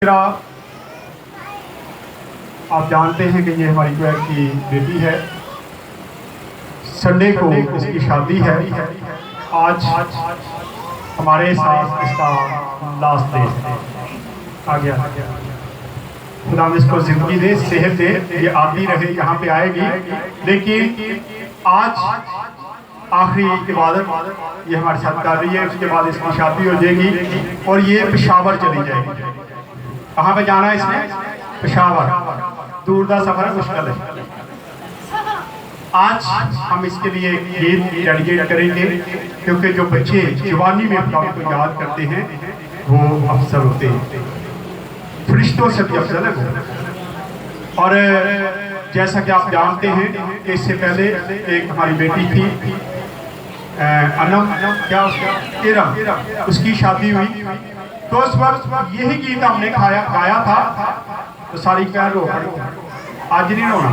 आप जानते हैं कि ये हमारी क्वेर की बेटी है। संडे को इसकी शादी है। आज हमारे साथ इसका लास्ट डे आ गया। खुदा इसको जिंदगी दे, सेहत दे, ये आती रहे, यहाँ पे आएगी। लेकिन आज आखिरी इबादत ये हमारे साथ कर रही है। उसके बाद इसकी शादी हो जाएगी और ये पेशावर चली जाएगी। कहाँ पे जाना है इसने? पेशावर। दूर का सफर मुश्किल है। आज हम इसके लिए गीत डेडिकेट करेंगे, क्योंकि जो बच्चे जवानी में खुदा को याद करते हैं वो अफसर होते हैं, फरिश्तों से भी अफसर है वो। और जैसा कि आप जानते हैं कि इससे पहले एक हमारी बेटी थी अनम, क्या उसका इरम, उसकी शादी हुई। तो उस वक्त यही गीत हमने गाया था, तो सारी क्वेर रो पड़ी। आज नहीं रोना।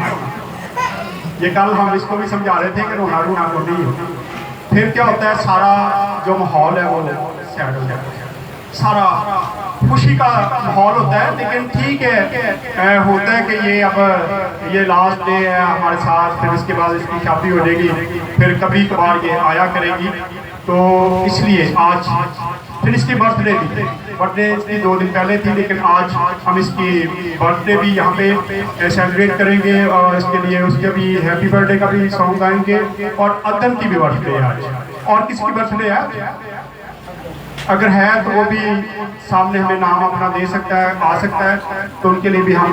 ये कल हम इसको भी समझा रहे थे कि रोना रोना को नहीं होता। फिर क्या होता है, सारा जो माहौल है वो सैड हो जाता है, सारा खुशी का माहौल होता है। लेकिन ठीक है, होता है कि ये अब ये लास्ट डे है हमारे साथ, फिर इसके बाद इसकी शादी हो जाएगी, फिर कभी कभार ये आया करेगी। तो इसलिए आज फिर इसकी बर्थडे थी। बर्थडे इसकी 2 दिन पहले थी, लेकिन आज हम इसकी बर्थडे भी यहाँ पे सेलिब्रेट करेंगे और इसके लिए उसके भी हैप्पी बर्थडे का भी सॉन्ग गाएंगे। और अदन की भी बर्थडे है आज। और किसकी बर्थडे है? अगर है तो वो भी सामने हमें नाम अपना दे सकता है, आ सकता है, तो उनके लिए भी हम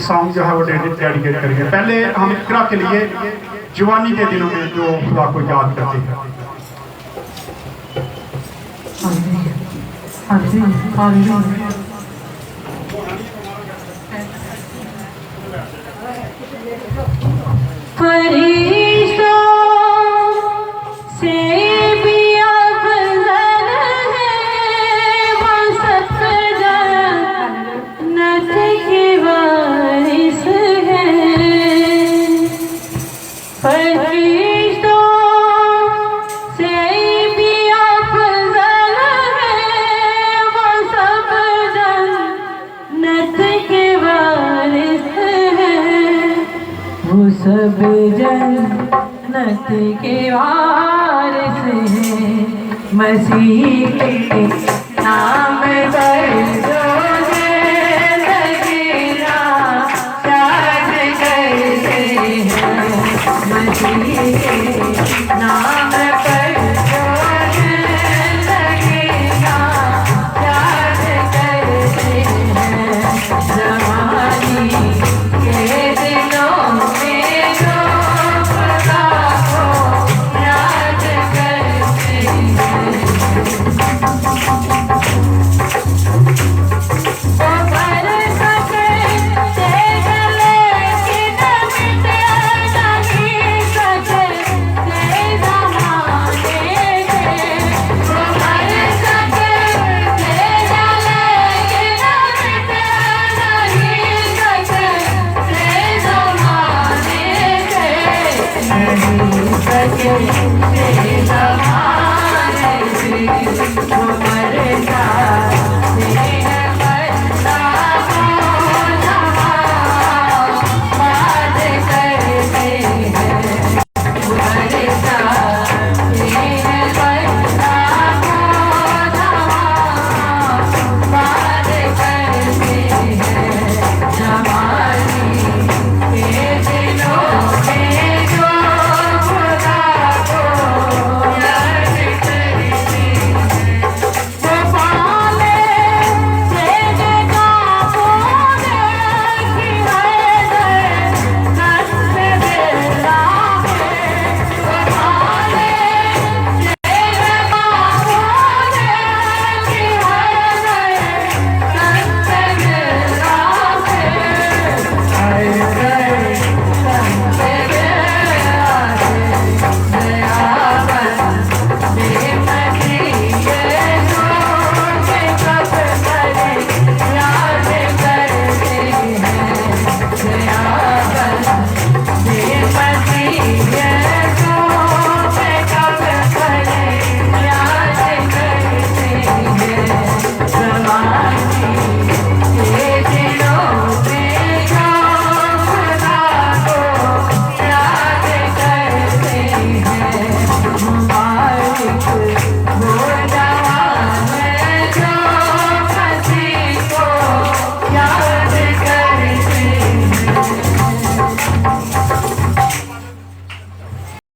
सॉन्ग जो है वो डेडिकेट करेंगे। पहले हम इकरा के लिए जवानी के दिनों में जो खुदा को याद करते हैं। सब जन्नत के वारिस हैं, मसीह के नाम पर